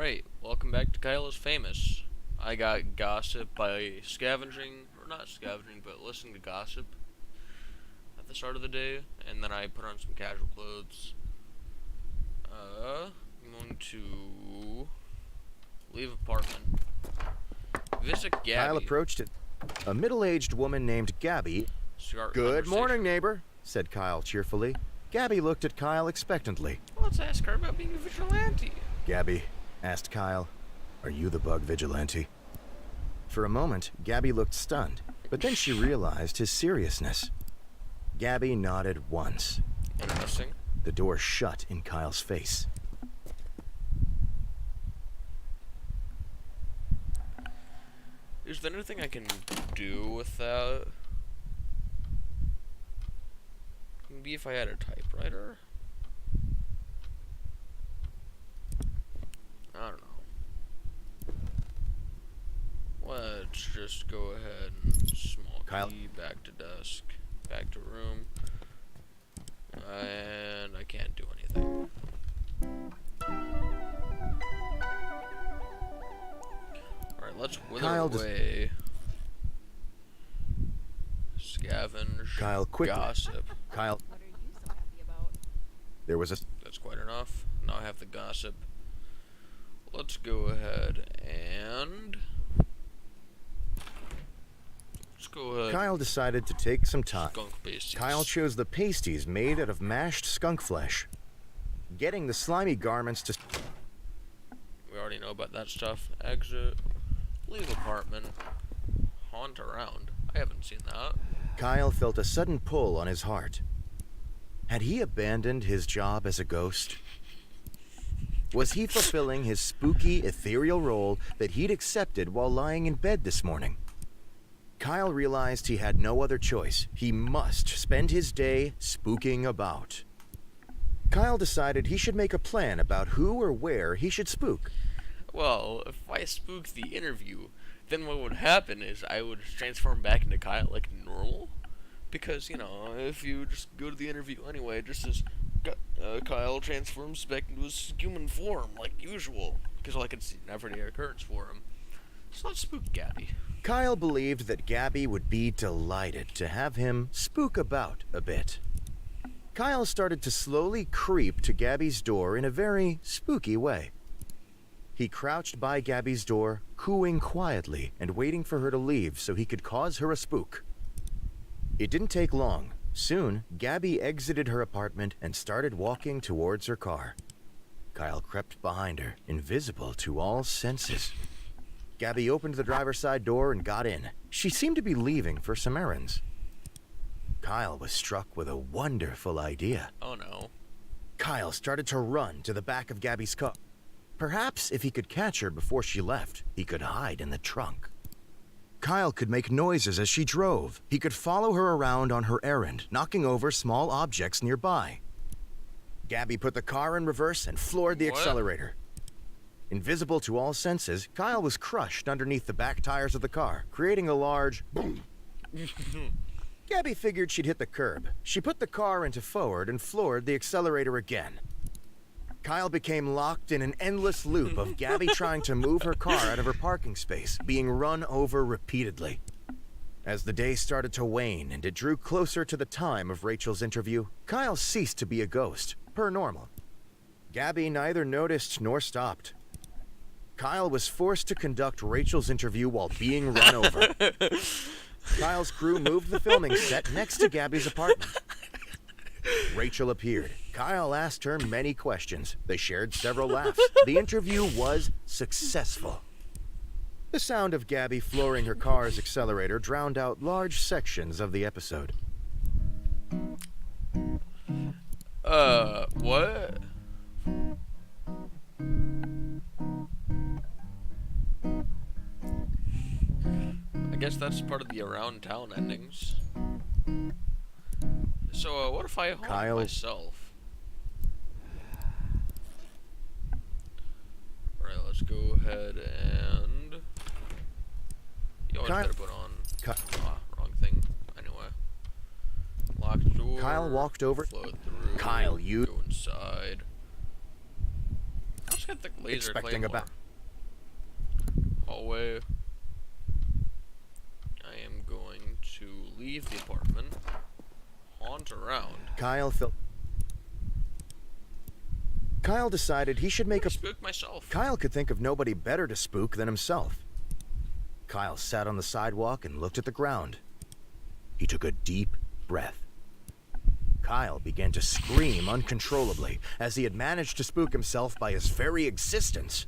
Alright, welcome back to Kyle is Famous. I got gossip by scavenging, or not scavenging, but listening to gossip at the start of the day, and then I put on some casual clothes. I'm going to leave apartment. Visit Gabby. Kyle approached it. A middle-aged woman named Gabby. Good morning, neighbor, said Kyle cheerfully. Gabby looked at Kyle expectantly. Let's ask her about being a vigilante. Gabby, asked Kyle, are you the bug vigilante? For a moment, Gabby looked stunned, but then she realized his seriousness. Gabby nodded once. Interesting. The door shut in Kyle's face. Is there anything I can do with that? Maybe if I had a typewriter? I don't know. Let's just go ahead and small Kyle. key, back to desk, back to room. And I can't do anything. Alright, let's wither away. Scavenge. Kyle, quickly. Gossip. Kyle. What are you so happy about? There was a... That's quite enough. Now I have the gossip. Let's go ahead and... Let's go ahead. Kyle decided to take some time. Skunk pasties. Kyle chose the pasties made out of mashed skunk flesh. Getting the slimy garments to... We already know about that stuff. Exit. Leave apartment. Haunt around. I haven't seen that. Kyle felt a sudden pull on his heart. Had he abandoned his job as a ghost? Was he fulfilling his spooky, ethereal role that he'd accepted while lying in bed this morning? Kyle realized he had no other choice. He must spend his day spooking about. Kyle decided he should make a plan about who or where he should spook. Well, if I spook the interview, then what would happen is I would transform back into Kyle like normal. Because, you know, if you just go to the interview anyway, just as Kyle transforms back into his human form like usual. Because I could see an everyday occurrence for him. So let's spook Gabby. Kyle believed that Gabby would be delighted to have him spook about a bit. Kyle started to slowly creep to Gabby's door in a very spooky way. He crouched by Gabby's door, cooing quietly and waiting for her to leave so he could cause her a spook. It didn't take long. Soon, Gabby exited her apartment and started walking towards her car. Kyle crept behind her, invisible to all senses. Gabby opened the driver's side door and got in. She seemed to be leaving for some errands. Kyle was struck with a wonderful idea. Oh no. Kyle started to run to the back of Gabby's car. Perhaps if he could catch her before she left, he could hide in the trunk. Kyle could make noises as she drove. He could follow her around on her errand, knocking over small objects nearby. Gabby put the car in reverse and floored the accelerator. Invisible to all senses, Kyle was crushed underneath the back tires of the car, creating a large boom. Gabby figured she'd hit the curb. She put the car into forward and floored the accelerator again. Kyle became locked in an endless loop of Gabby trying to move her car out of her parking space, being run over repeatedly. As the day started to wane and it drew closer to the time of Rachel's interview, Kyle ceased to be a ghost, per normal. Gabby neither noticed nor stopped. Kyle was forced to conduct Rachel's interview while being run over. Kyle's crew moved the filming set next to Gabby's apartment. Rachel appeared. Kyle asked her many questions. They shared several laughs. The interview was successful. The sound of Gabby flooring her car's accelerator drowned out large sections of the episode. What? I guess that's part of the around town endings. So, what if I haunt myself? Alright, let's go ahead and... You always better put on... wrong thing. Anyway. Locked door. Kyle walked over. Float through. Kyle, you... Go inside. Just got the laser expecting claymore. a back. Hallway. I am going to leave the apartment, haunt around. Kyle decided he should make a spook myself. Kyle could think of nobody better to spook than himself. Kyle sat on the sidewalk and looked at the ground. He took a deep breath. Kyle began to scream uncontrollably, as he had managed to spook himself by his very existence.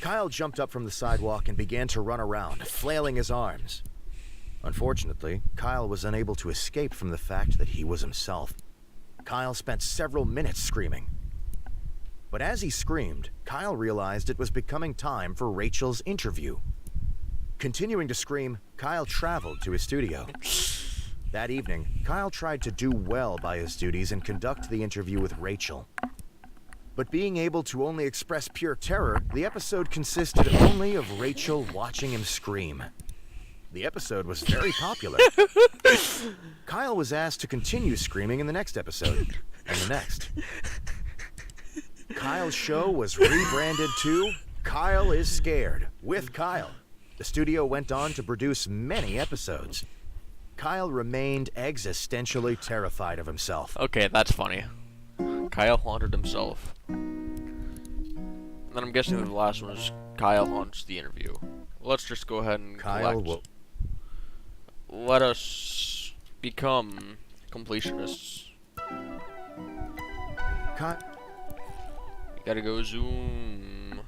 Kyle jumped up from the sidewalk and began to run around, flailing his arms. Unfortunately, Kyle was unable to escape from the fact that he was himself. Kyle spent several minutes screaming. But as he screamed, Kyle realized it was becoming time for Rachel's interview. Continuing to scream, Kyle traveled to his studio. That evening, Kyle tried to do well by his duties and conduct the interview with Rachel. But being able to only express pure terror, the episode consisted only of Rachel watching him scream. The episode was very popular. Kyle was asked to continue screaming in the next episode, and the next. Kyle's show was rebranded to Kyle is Scared with Kyle. The studio went on to produce many episodes. Kyle remained existentially terrified of himself. Okay, that's funny. Kyle haunted himself. And then I'm guessing the last one is Kyle haunts the interview. Let's just go ahead and let us become completionists. Gotta go zoom.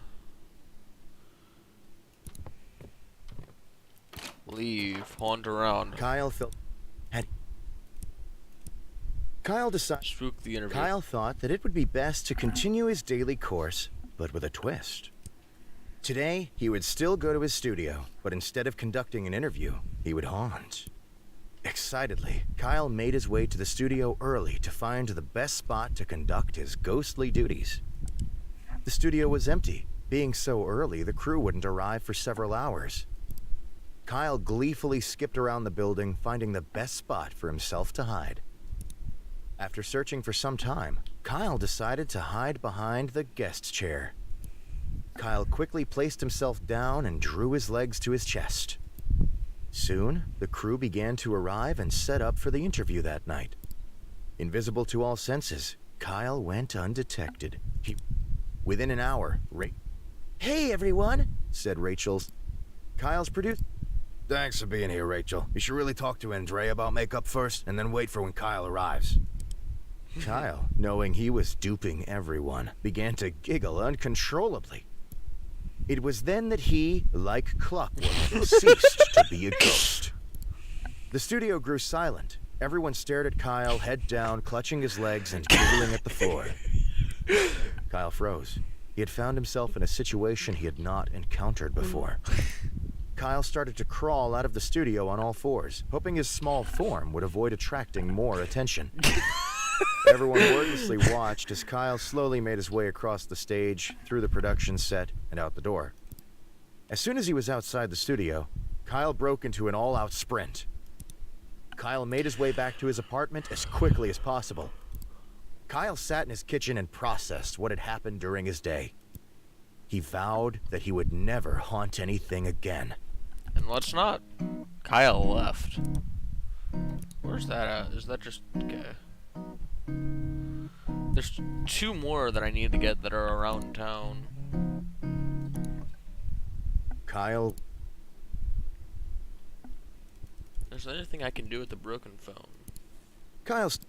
Leave. Haunt around. Kyle decided. Spook the interview. Kyle thought that it would be best to continue his daily course, but with a twist. Today, he would still go to his studio, but instead of conducting an interview, he would haunt. Excitedly, Kyle made his way to the studio early to find the best spot to conduct his ghostly duties. The studio was empty. Being so early, the crew wouldn't arrive for several hours. Kyle gleefully skipped around the building, finding the best spot for himself to hide. After searching for some time, Kyle decided to hide behind the guest's chair. Kyle quickly placed himself down and drew his legs to his chest. Soon, the crew began to arrive and set up for the interview that night. Invisible to all senses, Kyle went undetected. Within an hour, "Hey, everyone," said Kyle's producer. "Thanks for being here, Rachel. You should really talk to Andrea about makeup first, and then wait for when Kyle arrives." Kyle, knowing he was duping everyone, began to giggle uncontrollably. It was then that he, like clockwork, ceased to be a ghost. The studio grew silent. Everyone stared at Kyle, head down, clutching his legs and giggling at the floor. Kyle froze. He had found himself in a situation he had not encountered before. Kyle started to crawl out of the studio on all fours, hoping his small form would avoid attracting more attention. Everyone wordlessly watched as Kyle slowly made his way across the stage, through the production set, and out the door. As soon as he was outside the studio, Kyle broke into an all-out sprint. Kyle made his way back to his apartment as quickly as possible. Kyle sat in his kitchen and processed what had happened during his day. He vowed that he would never haunt anything again. And let's not. Kyle left. Where's that at? Is that just... okay. There's 2 more that I need to get that are around town. Kyle... Is there anything I can do with the broken phone? Kyle's...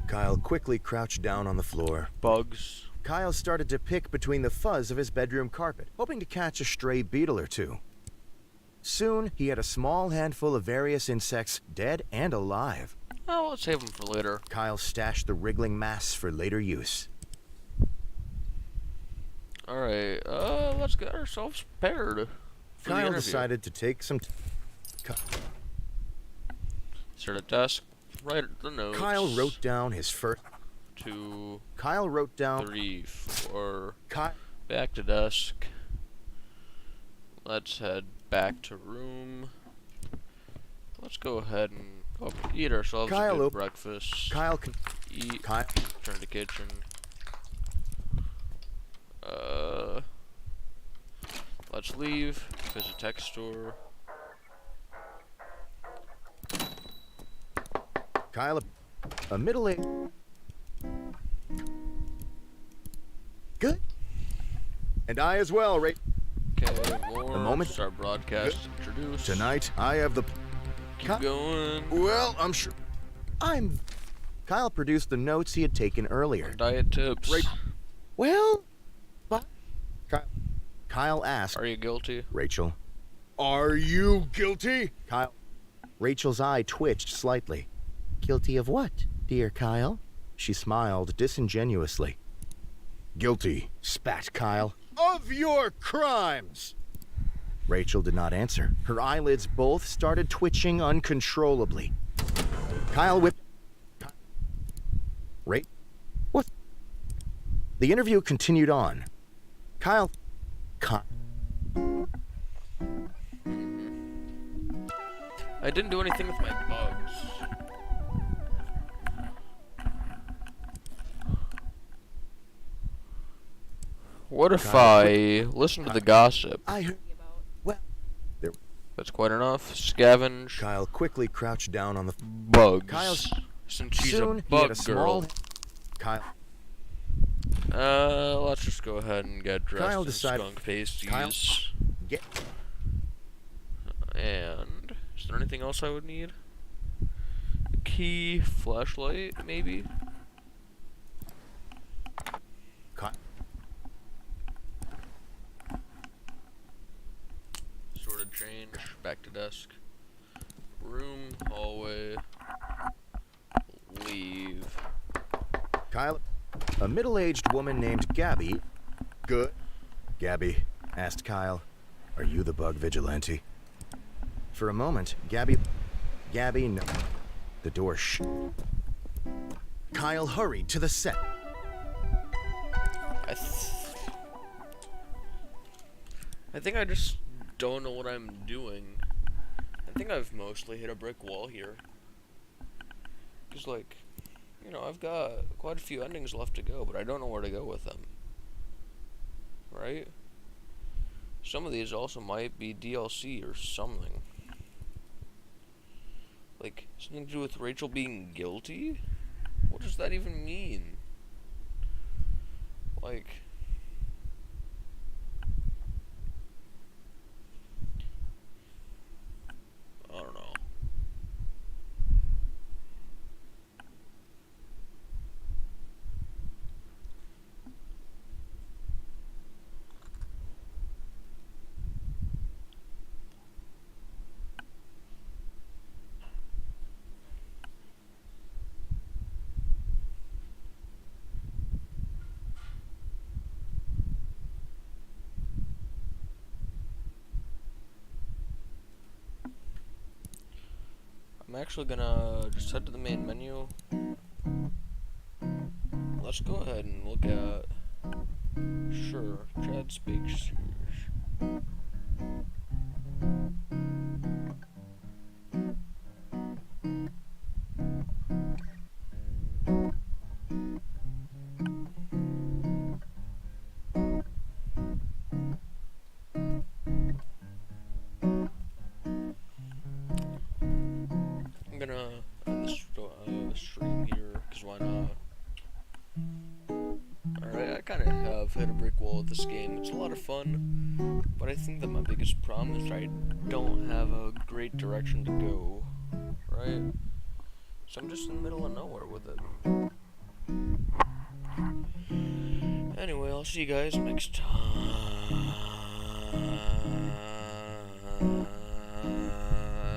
Kyle quickly crouched down on the floor. Bugs. Kyle started to pick between the fuzz of his bedroom carpet, hoping to catch a stray beetle or two. Soon, he had a small handful of various insects, dead and alive. Oh, let's save them for later. Kyle stashed the wriggling mass for later use. Alright, let's get ourselves prepared for the Kyle interview. decided to take some... Sit at desk, write the notes. Kyle wrote down his first... 2, Kyle wrote down... 3, 4, Ky... back to desk. Let's head back to room. Let's go ahead and eat ourselves a good breakfast. Kyle can Eat. Kyle. Turn to kitchen. Let's leave. Visit tech store. Kyle, a middle-aged. Good. And I as well, Ray. Okay, more. The moment. Start broadcast. Introduce. Tonight, I have the. Keep going. Well, I'm sure. Kyle produced the notes he had taken earlier. Diet tips. Well, but. Kyle asked. Are you guilty? Rachel. Are you guilty? Kyle. Rachel's eye twitched slightly. Guilty of what, dear Kyle? She smiled disingenuously. Guilty, spat Kyle. Of your crimes! Rachel did not answer. Her eyelids both started twitching uncontrollably. Kyle whipped. What? The interview continued on. Kyle. I didn't do anything with my bugs. What if I listen to the gossip? I heard. Well, That's quite enough. Scavenge. Kyle quickly crouched down on the Bugs. Since she's Soon, a he had bug a girl. small. Kyle. Let's just go ahead and get dressed Kyle in decided. skunk pasties. Kyle, get. And is there anything else I would need? A key, flashlight, maybe. Kyle. Sort of change. Back to desk. Room, hallway. Leave. Kyle. A middle-aged woman named Gabby. Good. Gabby asked Kyle, "Are you the bug vigilante?" For a moment, Gabby, no. The door Kyle hurried to the set. I think I just don't know what I'm doing. I think I've mostly hit a brick wall here. Cause like, you know, I've got quite a few endings left to go, but I don't know where to go with them. Right? Some of these also might be DLC or something. Like, something to do with Rachel being guilty? What does that even mean? Like... I don't know. I'm actually gonna just head to the main menu. Let's go ahead and look at... Sure, Chad Speaks. I'm gonna end the stream here, because why not? Alright, I kind of have hit a brick wall with this game. It's a lot of fun, but I think that my biggest problem is I don't have a great direction to go, right? So I'm just in the middle of nowhere with it. Anyway, I'll see you guys next time.